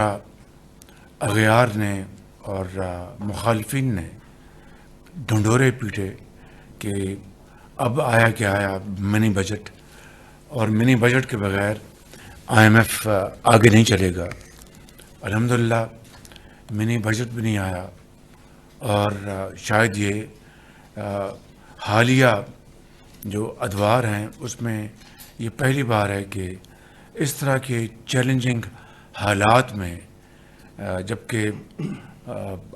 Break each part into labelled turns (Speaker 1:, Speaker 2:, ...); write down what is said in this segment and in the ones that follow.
Speaker 1: اغیار نے اور مخالفین نے ڈھنڈورے پیٹے کہ اب آیا کہ آیا منی بجٹ، اور منی بجٹ کے بغیر آئی ایم ایف آگے نہیں چلے گا۔ الحمدللہ منی بجٹ بھی نہیں آیا، اور شاید یہ حالیہ جو ادوار ہیں اس میں یہ پہلی بار ہے کہ اس طرح کے چیلنجنگ حالات میں، جبکہ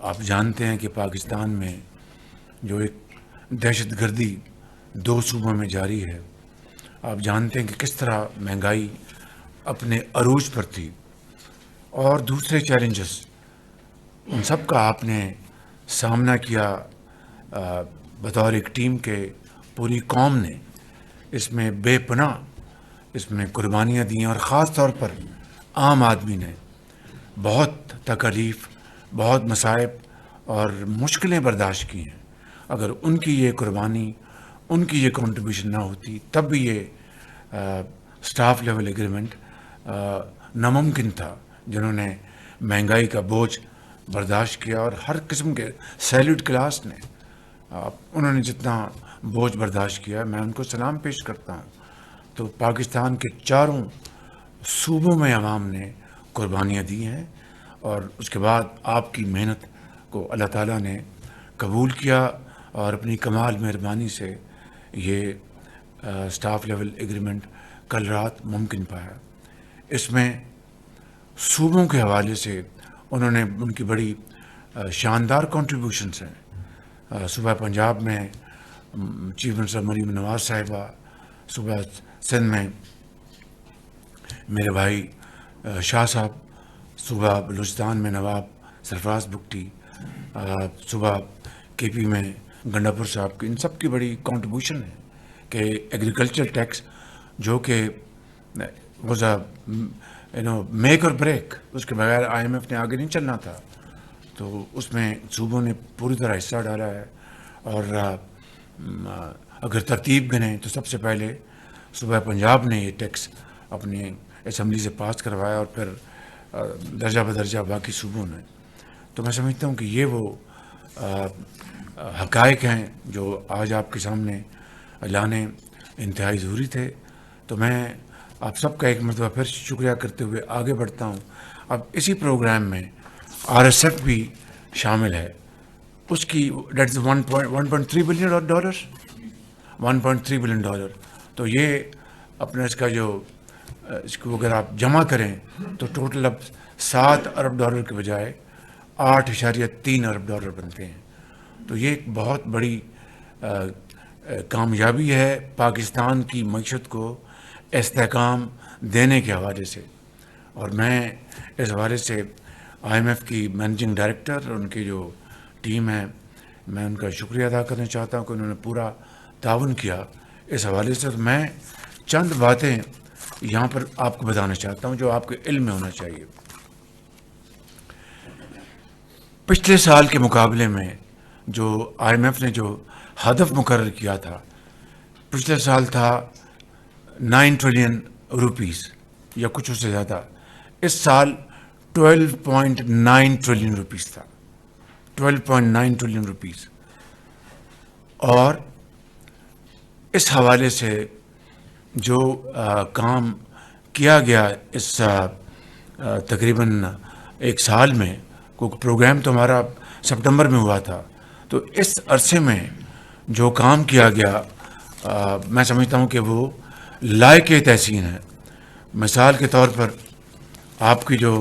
Speaker 1: آپ جانتے ہیں کہ پاکستان میں جو ایک دہشت گردی 2 صوبوں میں جاری ہے، آپ جانتے ہیں کہ کس طرح مہنگائی اپنے عروج پر تھی، اور دوسرے چیلنجز، ان سب کا آپ نے سامنا کیا بطور ایک ٹیم کے۔ پوری قوم نے اس میں بے پناہ اس میں قربانیاں دیں، اور خاص طور پر عام آدمی نے بہت تکالیف، بہت مصائب اور مشکلیں برداشت کی ہیں۔ اگر ان کی یہ قربانی، ان کی یہ کنٹریبیوشن نہ ہوتی تب بھی یہ سٹاف لیول ایگریمنٹ ناممکن تھا۔ جنہوں نے مہنگائی کا بوجھ برداشت کیا، اور ہر قسم کے سیلیڈ کلاس نے، انہوں نے جتنا بوجھ برداشت کیا، میں ان کو سلام پیش کرتا ہوں۔ تو پاکستان کے چاروں صوبوں میں عوام نے قربانیاں دی ہیں، اور اس کے بعد آپ کی محنت کو اللہ تعالیٰ نے قبول کیا، اور اپنی کمال مہربانی سے یہ سٹاف لیول ایگریمنٹ کل رات ممکن پایا۔ اس میں صوبوں کے حوالے سے انہوں نے ان کی بڑی شاندار کنٹریبیوشنس ہیں۔ صوبہ پنجاب میں چیف منسٹر مریم نواز صاحبہ، صوبہ سندھ میں میرے بھائی شاہ صاحب، صوبہ بلوچستان میں نواب سرفراز بگٹی، صوبہ کے پی میں گنڈاپور صاحب کی، ان سب کی بڑی کنٹریبیوشن ہے کہ ایگریکلچر ٹیکس جو کہ واز میک اور بریک، اس کے بغیر آئی ایم ایف نے آگے نہیں چلنا تھا، تو اس میں صوبوں نے پوری طرح حصہ ڈالا ہے۔ اور اگر ترتیب گنیں تو سب سے پہلے صوبہ پنجاب نے یہ ٹیکس اپنی اسمبلی سے پاس کروایا، اور پھر درجہ بدرجہ باقی صوبوں نے۔ تو میں سمجھتا ہوں کہ یہ وہ حقائق ہیں جو آج آپ کے سامنے لانے انتہائی ضروری تھے۔ تو میں آپ سب کا ایک مرتبہ پھر شکریہ کرتے ہوئے آگے بڑھتا ہوں۔ اب اسی پروگرام میں آر ایس ایف بھی شامل ہے، اس کی دیٹ از $1.3 بلین، $1.3 بلین۔ تو یہ اپنا اس کا جو اس کو اگر آپ جمع کریں تو ٹوٹل اب $7 ارب کے بجائے $8.3 ارب بنتے ہیں۔ تو یہ ایک بہت بڑی کامیابی ہے پاکستان کی معیشت کو استحکام دینے کے حوالے سے۔ اور میں اس حوالے سے آئی ایم ایف کی مینیجنگ ڈائریکٹر اور ان کی جو ٹیم ہے، میں ان کا شکریہ ادا کرنا چاہتا ہوں کہ انہوں نے پورا تعاون کیا اس حوالے سے۔ میں چند باتیں یہاں پر آپ کو بتانا چاہتا ہوں جو آپ کے علم میں ہونا چاہیے۔ پچھلے سال کے مقابلے میں جو آئی ایم ایف نے جو ہدف مقرر کیا تھا، پچھلے سال تھا 9 ٹریلین روپیز یا کچھ اس سے زیادہ، اس سال 12.9 ٹریلین روپیز تھا، 12.9 ٹریلین روپیز۔ اور اس حوالے سے جو کام کیا گیا اس تقریباً ایک سال میں، کوئی پروگرام تو ہمارا سپٹمبر میں ہوا تھا، تو اس عرصے میں جو کام کیا گیا میں سمجھتا ہوں کہ وہ لائق تحسین ہے۔ مثال کے طور پر آپ کی جو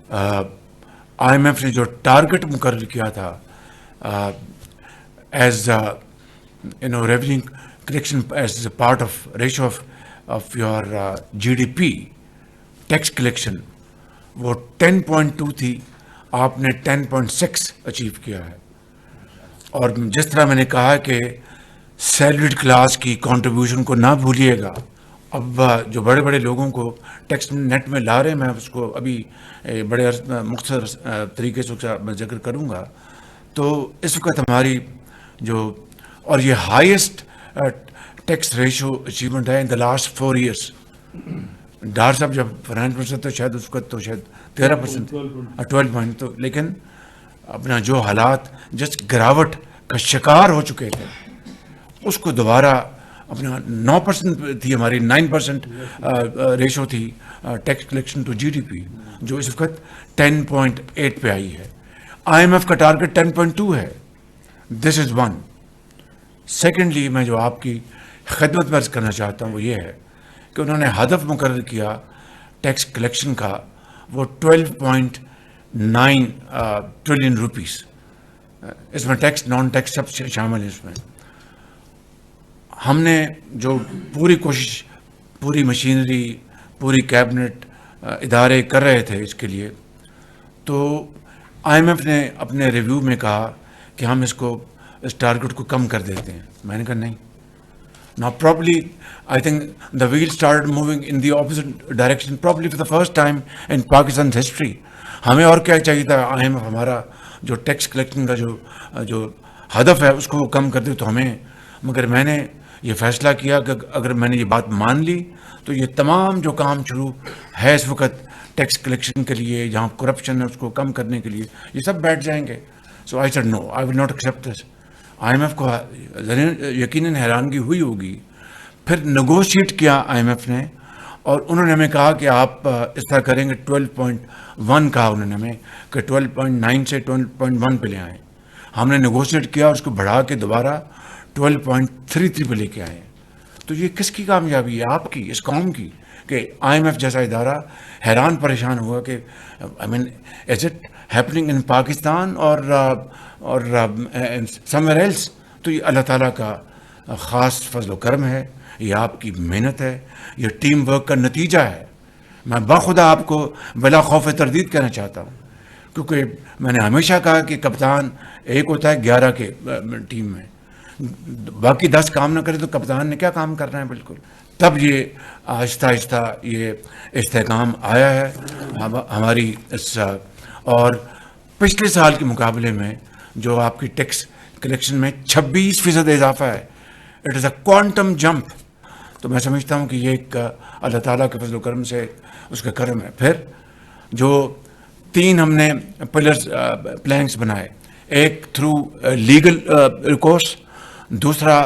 Speaker 1: آئی ایم ایف نے جو ٹارگٹ مقرر کیا تھا as revenue collection as a part of ratio of your G D P tax collection, وہ 10.2 تھی، آپ نے 10.6 اچیو کیا ہے۔ اور جس طرح میں نے کہا کہ سیلریڈ کلاس کی کنٹریبیوشن کو نہ بھولیے گا۔ اب جو بڑے بڑے لوگوں کو ٹیکس نیٹ میں لا رہے ہیں، میں اس کو ابھی بڑے مختصر طریقے سے میں ذکر کروں گا۔ تو اس وقت ہماری جو اور یہ ہائیسٹ ٹیکس ریشو اچیومنٹ ہے ان دا لاسٹ 4 ایئرس۔ ڈار صاحب جب فائنانس منسٹر تھے شاید اس وقت تو شاید 13%, 12 پوائنٹ. تو لیکن اپنا جو حالات جس گراوٹ کا شکار ہو چکے تھے اس کو دوبارہ اپنا 9% تھی ہماری 9% ریشو تھی tax collection to G D P, جو اس وقت 10.8 پہ آئی ہے. آئی ایم ایف کا ٹارگیٹ 10.2 ہے. دس از ون. سیکنڈلی میں جو آپ کی خدمت میں عرض کرنا چاہتا ہوں وہ یہ ہے کہ انہوں نے ہدف مقرر کیا ٹیکس کلیکشن کا, وہ 12.9 ٹریلین روپیز. اس میں ٹیکس نان ٹیکس سب شامل ہے. اس میں ہم نے جو پوری کوشش, پوری مشینری, پوری کیبنٹ ادارے کر رہے تھے اس کے لیے, تو آئی ایم ایف نے اپنے ریویو میں کہا کہ ہم اس ٹارگٹ کو کم کر دیتے ہیں. میں نے کہا نہیں. Now probably I think the wheel started moving in the opposite direction probably for the first time in Pakistan's history. ہمیں اور کیا چاہیے تھا, اہم ہمارا جو ٹیکس کلیکشن کا جو ہدف ہے اس کو وہ کم کر دے تو ہمیں. مگر میں نے یہ فیصلہ کیا کہ اگر میں نے یہ بات مان لی تو یہ تمام جو کام شروع ہے اس وقت ٹیکس کلیکشن کے لیے, جہاں کرپشن ہے اس کو کم کرنے کے لیے, یہ سب بیٹھ جائیں گے. So I said no, I will not accept this. I M F کو یقیناً حیرانگی ہوئی ہوگی. پھر نیگوشیٹ کیا آئی ایم ایف نے, اور انہوں نے ہمیں کہا کہ آپ اس طرح کریں گے. 12.1 کہا انہوں نے ہمیں کہ 12.9 سے 12.1 پہ لے آئیں. ہم نے نیگوشیٹ کیا اور اس کو بڑھا کے دوبارہ 12.33 پہ لے کے آئے. تو یہ کس کی کامیابی ہے؟ آپ کی, اس قوم کی, کہ آئی ایم ایف جیسا ادارہ حیران پریشان ہوا کہ I mean is it happening in Pakistan اور سمویئر ایلس. تو یہ اللہ تعالیٰ کا خاص فضل و کرم ہے, یہ آپ کی محنت ہے, یہ ٹیم ورک کا نتیجہ ہے. میں بخدا آپ کو بلا خوف تردید کہنا چاہتا ہوں, کیونکہ میں نے ہمیشہ کہا کہ کپتان ایک ہوتا ہے 11 کے ٹیم میں, باقی 10 کام نہ کرے تو کپتان نے کیا کام کرنا ہے. بالکل. تب یہ آہستہ آہستہ یہ استحکام آیا ہے ہماری اس, اور پچھلے سال کے مقابلے میں جو آپ کی ٹیکس کلیکشن میں 26% اضافہ ہے. It is a quantum jump. تو میں سمجھتا ہوں کہ یہ ایک اللہ تعالیٰ کے فضل و کرم سے اس کا کرم ہے. پھر جو 3 ہم نے پلرز پلانکس بنائے, ایک تھرو لیگل ریکورس, دوسرا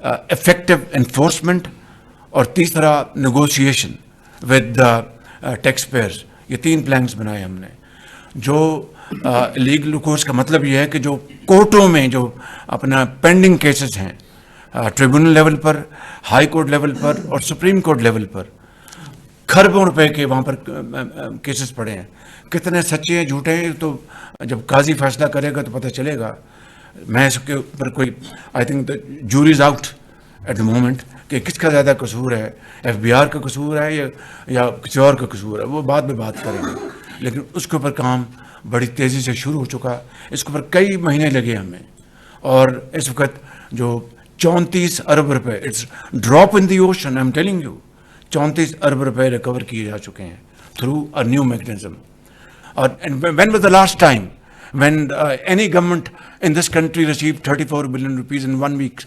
Speaker 1: افیکٹو انفورسمنٹ, اور تیسرا نیگوشیشن ود ٹیکس پیئرز. یہ 3 پلانکس بنائے ہم نے. جو لیگل ریکورس کا مطلب یہ ہے کہ جو کورٹوں میں جو اپنا پینڈنگ کیسز ہیں, ٹریبونل لیول پر, ہائی کورٹ لیول پر اور سپریم کورٹ لیول پر, کھربوں روپے کے وہاں پر کیسز پڑے ہیں. کتنے سچے ہیں جھوٹے ہیں تو جب قاضی فیصلہ کرے گا تو پتہ چلے گا. میں اس کے اوپر کوئی I think the jury is out at the moment کہ کس کا زیادہ قصور ہے, ایف بی آر کا قصور ہے یا کسی اور کا قصور ہے, وہ بعد میں بات کریں گے. لیکن اس کے اوپر کام بڑی تیزی سے شروع ہو چکا. اس کے اوپر کئی مہینے لگے ہمیں, اور اس وقت جو 34 ارب روپے, it's drop in the ocean, I am telling you, 34 ارب روپے ریکور کیے جا چکے ہیں تھرو اے نیو میکنزم. اور when was the last time when any government in this country received 34 billion rupees in 1 week?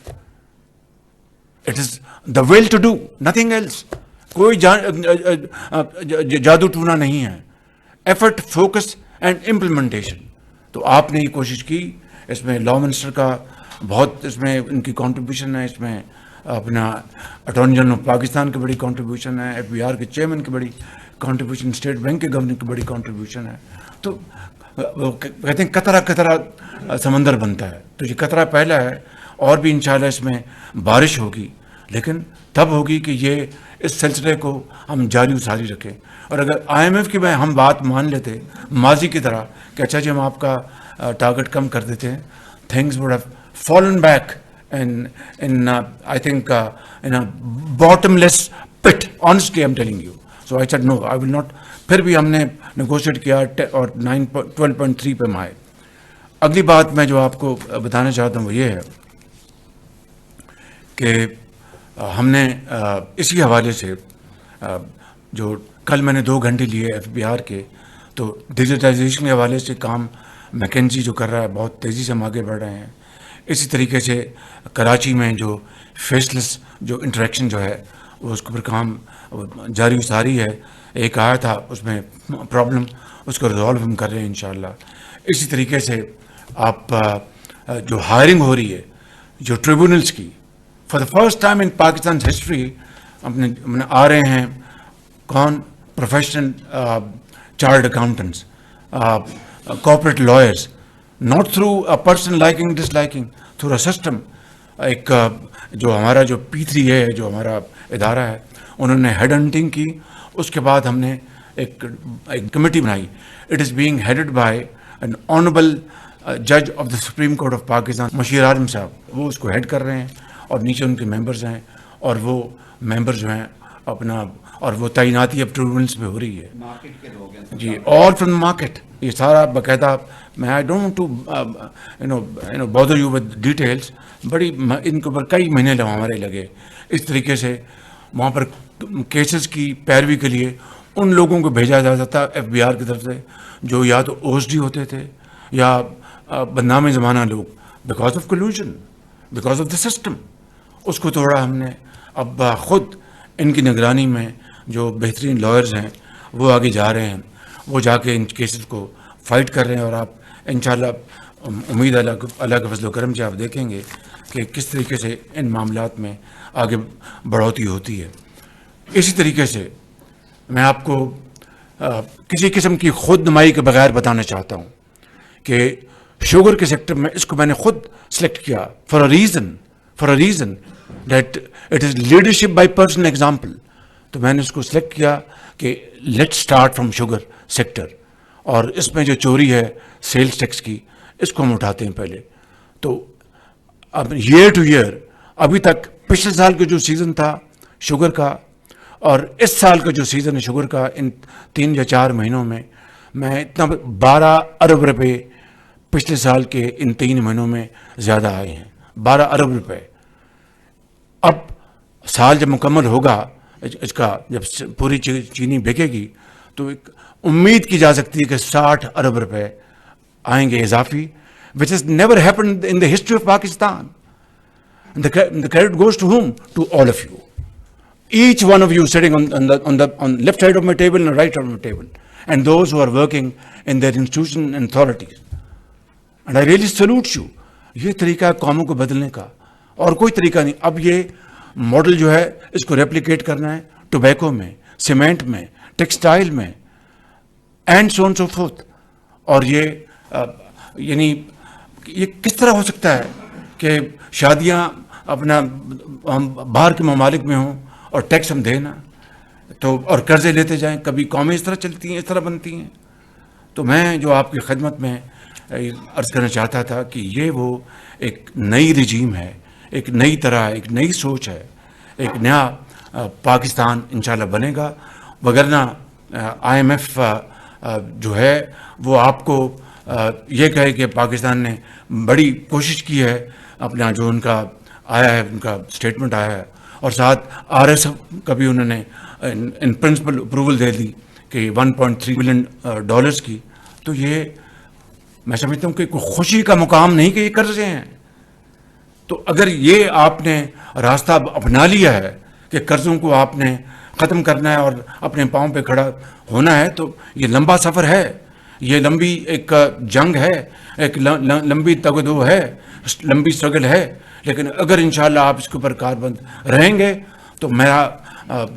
Speaker 1: It is the will to do, nothing else. کوئی جادو ٹونا نہیں ہے. Effort, focus and implementation. تو آپ نے یہ کوشش کی. اس میں لا منسٹر کا بہت اس میں ان کی کنٹریبیوشن ہے, اس میں اپنا اٹارنی جنرل آف پاکستان کی بڑی کنٹریبیوشن ہے, ایف بی آر کے چیئرمین کی بڑی کنٹریبیوشن, اسٹیٹ بینک کے گورنر کی بڑی کنٹریبیوشن ہے. تو کہتے ہیں قطرہ قطرہ سمندر بنتا ہے. تو یہ قطرہ پہلا ہے, اور بھی انشاءاللہ اس میں بارش ہوگی, لیکن تب ہوگی کہ یہ اس سلسلے کو ہم جاری و ساری رکھیں. اور اگر آئی ایم ایف کی میں ہم بات مان لیتے ماضی کی طرح کہ اچھا جی ہم آپ کا ٹارگٹ کم کر دیتے ہیں, things would have fallen back in I think in a bottomless pit. Honestly, I'm telling you. So I said no, I will not. پھر بھی ہم نے نیگوشیٹ کیا اور 12.3 پہ مائے. اگلی بات میں جو آپ کو بتانا چاہتا ہوں وہ یہ ہے کہ ہم نے اسی حوالے سے جو کل میں نے 2 گھنٹے لیے ایف بی آر کے, تو ڈیجیٹائزیشن کے حوالے سے کام میکنزی جو کر رہا ہے, بہت تیزی سے ہم آگے بڑھ رہے ہیں. اسی طریقے سے کراچی میں جو فیس لیس جو انٹریکشن جو ہے وہ اس کے اوپر کام جاری و ساری ہے. ایک آیا تھا اس میں پرابلم, اس کو ریزالو ہم کر رہے ہیں انشاءاللہ. اسی طریقے سے آپ جو ہائرنگ ہو رہی ہے جو ٹریبونلس کی for the first time in Pakistan history اپنے آ رہے ہیں کون professional chartered accountants corporate lawyers not through a person liking disliking through a system. ایک جو ہمارا جو P3 ہے جو ہمارا ادارہ ہے انہوں نے ہیڈ ہنٹنگ کی. اس کے بعد ہم نے ایک کمیٹی بنائی. It is being headed by an honourable جج of the supreme court of Pakistan Mushir Alam صاحب. وہ اس کو ہیڈ کر رہے ہیں اور نیچے ان کے ممبرز ہیں اور وہ ممبر جو ہیں اپنا اور وہ تعیناتی اب ٹریبونلس پہ ہو رہی ہے
Speaker 2: مارکیٹ کے لوگ ہیں
Speaker 1: جی آل فرام مارکیٹ. یہ سارا باقاعدہ میں I don't to bother you with details. بڑی ان کے اوپر کئی مہینے ہمارے لگے. اس طریقے سے وہاں پر کیسز کی پیروی کے لیے ان لوگوں کو بھیجا جاتا تھا FBI کی طرف سے جو یا تو OSD ہوتے تھے یا بدنام زمانہ لوگ because of collusion because of the system. اس کو توڑا ہم نے. اب خود ان کی نگرانی میں جو بہترین لائرز ہیں وہ آگے جا رہے ہیں. وہ جا کے ان کیسز کو فائٹ کر رہے ہیں اور آپ انشاءاللہ امید اللہ کے فضل و کرم سے آپ دیکھیں گے کہ کس طریقے سے ان معاملات میں آگے بڑھوتی ہوتی ہے. اسی طریقے سے میں آپ کو کسی قسم کی خود نمائی کے بغیر بتانا چاہتا ہوں کہ شوگر کے سیکٹر میں اس کو میں نے خود سلیکٹ کیا for a reason that it is leadership by personal example. تو میں نے اس کو سلیکٹ کیا کہ let start from sugar sector اور اس میں جو چوری ہے سیلز ٹیکس کی اس کو ہم اٹھاتے ہیں پہلے. تو اب ایئر ٹو ایئر ابھی تک پچھلے سال کا جو سیزن تھا شوگر کا اور اس سال کا جو سیزن ہے شوگر کا ان 3 یا 4 مہینوں میں اتنا 12 ارب روپے پچھلے سال کے ان 3 مہینوں میں زیادہ آئے ہیں. 12 ارب روپے. اب سال جب مکمل ہوگا اس کا جب پوری چینی بکے گی تو ایک امید کی جا سکتی ہے کہ 60 ارب روپے آئیں گے اضافی which has never happened in the history of Pakistan. The credit goes to whom? To all of you. Each one of you sitting on left side of my table and right side of my table, and those who are working in their institution and authorities. And I really salute you. یہ طریقہ ہے قوموں کو بدلنے کا اور کوئی طریقہ نہیں. اب یہ ماڈل جو ہے اس کو ریپلیکیٹ کرنا ہے ٹوبیکو میں, سیمنٹ میں, ٹیکسٹائل میں and so on so forth. اور یعنی یہ کس طرح ہو سکتا ہے کہ شادیاں اپنا ہم باہر کے ممالک میں ہوں اور ٹیکس ہم دیں نا تو اور قرضے لیتے جائیں. کبھی قومیں اس طرح چلتی ہیں, اس طرح بنتی ہیں. تو میں جو آپ کی خدمت میں عرض کرنا چاہتا تھا کہ یہ وہ ایک نئی رجیم ہے, ایک نئی طرح, ایک نئی سوچ ہے, ایک نیا پاکستان انشاءاللہ بنے گا. وگرنہ IMF جو ہے وہ آپ کو یہ کہے کہ پاکستان نے بڑی کوشش کی ہے, اپنا جو ان کا آیا ہے ان کا اسٹیٹمنٹ آیا ہے اور ساتھ RSF کا بھی انہوں نے ان پرنسپل اپروول دے دی کہ $1.3 بلین کی. تو یہ میں سمجھتا ہوں کہ کوئی خوشی کا مقام نہیں کہ یہ قرضے ہیں. تو اگر یہ آپ نے راستہ اپنا لیا ہے کہ قرضوں کو آپ نے ختم کرنا ہے اور اپنے پاؤں پہ کھڑا ہونا ہے تو یہ لمبا سفر ہے, یہ لمبی ایک جنگ ہے, ایک لمبی تگدو ہے, لمبی اسٹرگل ہے. لیکن اگر انشاءاللہ آپ اس کے اوپر کاربند رہیں گے تو میرا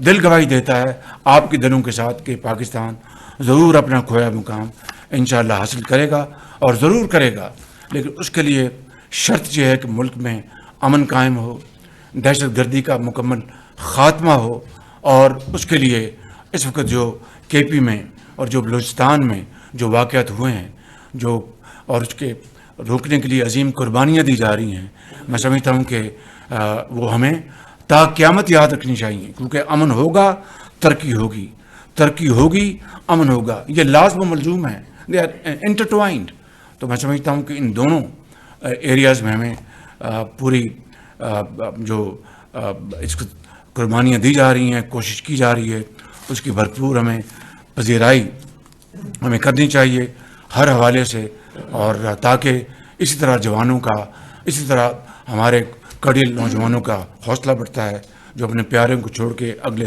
Speaker 1: دل گواہی دیتا ہے آپ کے دلوں کے ساتھ کہ پاکستان ضرور اپنا کھویا مقام انشاءاللہ حاصل کرے گا اور ضرور کرے گا. لیکن اس کے لیے شرط یہ ہے کہ ملک میں امن قائم ہو, دہشت گردی کا مکمل خاتمہ ہو. اور اس کے لیے اس وقت جو KP میں اور جو بلوچستان میں جو واقعات ہوئے ہیں جو اور اس کے روکنے کے لیے عظیم قربانیاں دی جا رہی ہیں, میں سمجھتا ہوں کہ وہ ہمیں تا قیامت یاد رکھنی چاہیے. کیونکہ امن ہوگا ترقی ہوگی, ترقی ہوگی امن ہوگا, یہ لازم و ملزوم ہے, دے آر انٹرٹوائنڈ. تو میں سمجھتا ہوں کہ ان دونوں ایریاز میں ہمیں پوری جو اس کو قربانیاں دی جا رہی ہیں, کوشش کی جا رہی ہے, اس کی بھرپور ہمیں پذیرائی ہمیں کرنی چاہیے ہر حوالے سے. اور تاکہ اسی طرح جوانوں کا, اسی طرح ہمارے کڑیل نوجوانوں کا حوصلہ بڑھتا ہے جو اپنے پیاروں کو چھوڑ کے اگلے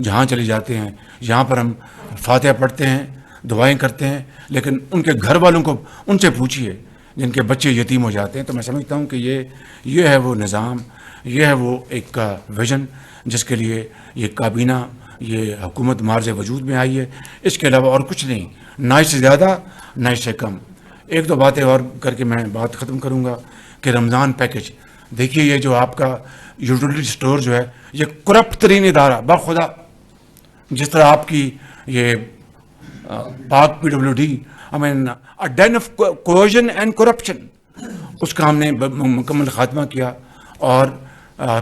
Speaker 1: جہاں چلے جاتے ہیں. یہاں پر ہم فاتحہ پڑھتے ہیں, دعائیں کرتے ہیں، لیکن ان کے گھر والوں کو ان سے پوچھیے جن کے بچے یتیم ہو جاتے ہیں. تو میں سمجھتا ہوں کہ یہ ہے وہ نظام، یہ ہے وہ ایک ویژن جس کے لیے یہ کابینہ، یہ حکومت مارز وجود میں آئی ہے. اس کے علاوہ اور کچھ نہیں، نہ اس سے زیادہ نہ اس سے کم. ایک دو باتیں اور کر کے میں بات ختم کروں گا کہ رمضان پیکج دیکھیے، یہ جو آپ کا یوٹیلیٹی اسٹور جو ہے، یہ کرپٹ ترین ادارہ بخدا، جس طرح آپ کی یہ پاک PWD، I mean a den of coercion and corruption، اس کا ہم نے مکمل خاتمہ کیا. اور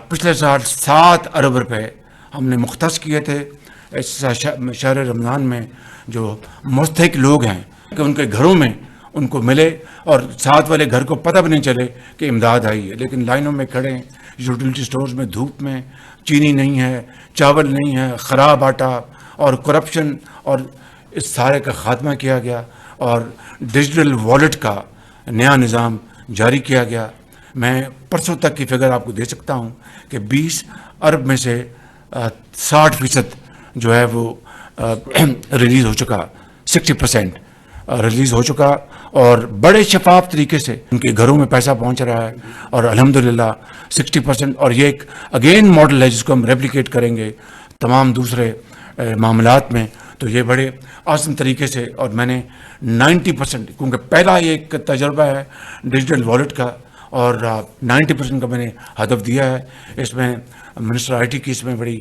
Speaker 1: پچھلے سال 7 ارب روپے ہم نے مختص کیے تھے اس شہر رمضان میں. جو مستحق لوگ ہیں کہ ان کے گھروں میں ان کو ملے، اور ساتھ والے گھر کو پتہ بھی نہیں چلے کہ امداد آئی ہے، لیکن لائنوں میں کھڑے ہیں یوٹیلیٹی سٹورز میں، دھوپ میں، چینی نہیں ہے، چاول نہیں ہے، خراب آٹا اور کرپشن، اور اس سارے کا خاتمہ کیا گیا. اور ڈیجیٹل والیٹ کا نیا نظام جاری کیا گیا. میں پرسوں تک کی فگر آپ کو دے سکتا ہوں کہ 20 ارب میں سے 60% جو ہے وہ ریلیز ہو چکا، 60% ریلیز ہو چکا، اور بڑے شفاف طریقے سے ان کے گھروں میں پیسہ پہنچ رہا ہے. اور الحمدللہ 60%، اور یہ ایک اگین ماڈل ہے جس کو ہم ریپلیکیٹ کریں گے تمام دوسرے معاملات میں. تو یہ بڑے آسان طریقے سے، اور میں نے 90%، کیونکہ پہلا یہ ایک تجربہ ہے ڈیجیٹل والیٹ کا، اور 90% کا میں نے ہدف دیا ہے. اس میں منسٹر آئی ٹی کی اس میں بڑی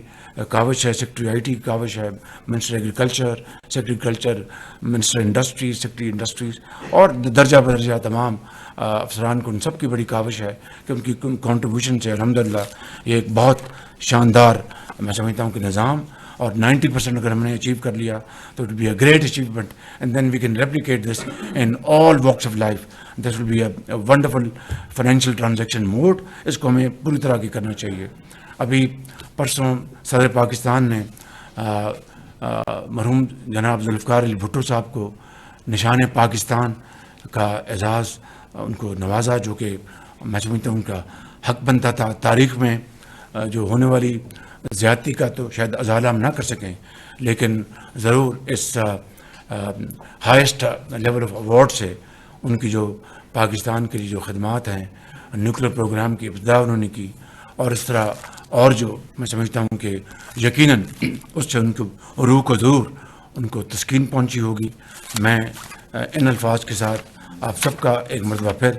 Speaker 1: کاوش ہے، سیکرٹری آئی ٹی کی کاوش ہے، minister agriculture, secretary culture, minister industries, secretary industries, اور درجہ بدرجہ تمام افسران کو، ان سب کی بڑی کاوش ہے کہ ان کی کنٹریبیوشن سے الحمدللہ یہ ایک بہت شاندار میں سمجھتا ہوں کہ نظام. اور 90% اگر ہم نے اچیو کر لیا تو it will be a great achievement, and then we can replicate this in all walks of life. This will be a wonderful financial transaction mode. اس کو ہمیں پوری طرح کی کرنا چاہیے. ابھی پرسوں صدر پاکستان نے مرحوم جناب ذوالفقار علی بھٹو صاحب کو نشان پاکستان کا اعزاز ان کو نوازا، جو کہ میں سمجھتا ہوں ان کا حق بنتا تھا. تاریخ میں جو ہونے والی زیادتی کا تو شاید ازالہ ہم نہ کر سکیں، لیکن ضرور اس ہائیسٹ لیول آف ایوارڈ سے ان کی جو پاکستان کے لیے جو خدمات ہیں، نیوکلیر پروگرام کی ابتدا انہوں نے کی، اور اس طرح اور جو میں سمجھتا ہوں کہ یقیناً اس سے ان کو روح کو دور ان کو تسکین پہنچی ہوگی. میں ان الفاظ کے ساتھ آپ سب کا ایک مرتبہ پھر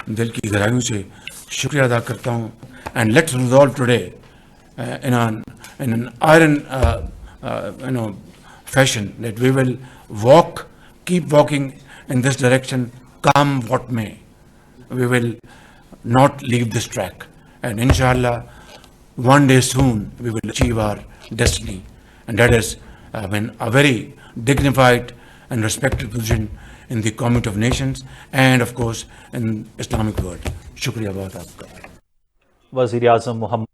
Speaker 1: دل کی گہرائیوں سے شکریہ ادا کرتا ہوں. And let's resolve today in an iron fashion that we will keep walking in this direction, come what may. We will not leave this track, and inshallah one day soon we will achieve our destiny, and that is a very dignified and respected position in the community of nations, and of course in Islamic world. شکریہ بہت آپ کا.
Speaker 2: وزیر اعظم محمد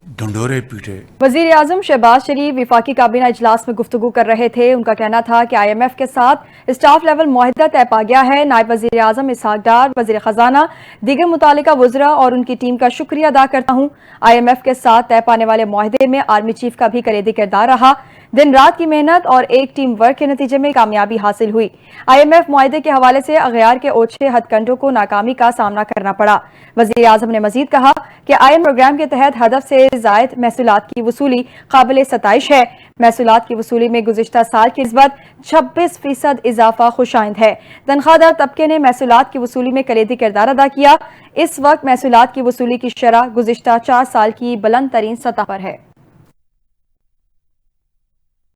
Speaker 1: ڈنڈورے پیٹے.
Speaker 3: وزیر اعظم شہباز شریف وفاقی کابینہ اجلاس میں گفتگو کر رہے تھے. ان کا کہنا تھا کہ IMF کے ساتھ اسٹاف لیول معاہدہ طے پا گیا ہے. نائب وزیر اعظم اسحاق ڈار، وزیر خزانہ، دیگر متعلقہ وزراء اور ان کی ٹیم کا شکریہ ادا کرتا ہوں. IMF کے ساتھ طے پانے والے معاہدے میں آرمی چیف کا بھی کلیدی کردار رہا. دن رات کی محنت اور ایک ٹیم ورک کے نتیجے میں کامیابی حاصل ہوئی. IMF معاہدے کے حوالے سے اغیار کے اوچھے ہتھ کنڈوں کو ناکامی کا سامنا کرنا پڑا. وزیر اعظم نے مزید کہا کہ IMF پروگرام کے تحت ہدف سے زائد محصولات کی وصولی قابل ستائش ہے. محصولات کی وصولی میں گزشتہ سال کی نسبت 26% اضافہ خوش آئند ہے. تنخواہ دار طبقے نے محصولات کی وصولی میں کلیدی کردار ادا کیا. اس وقت محصولات کی وصولی کی شرح گزشتہ 4 سال کی بلند ترین سطح پر ہے.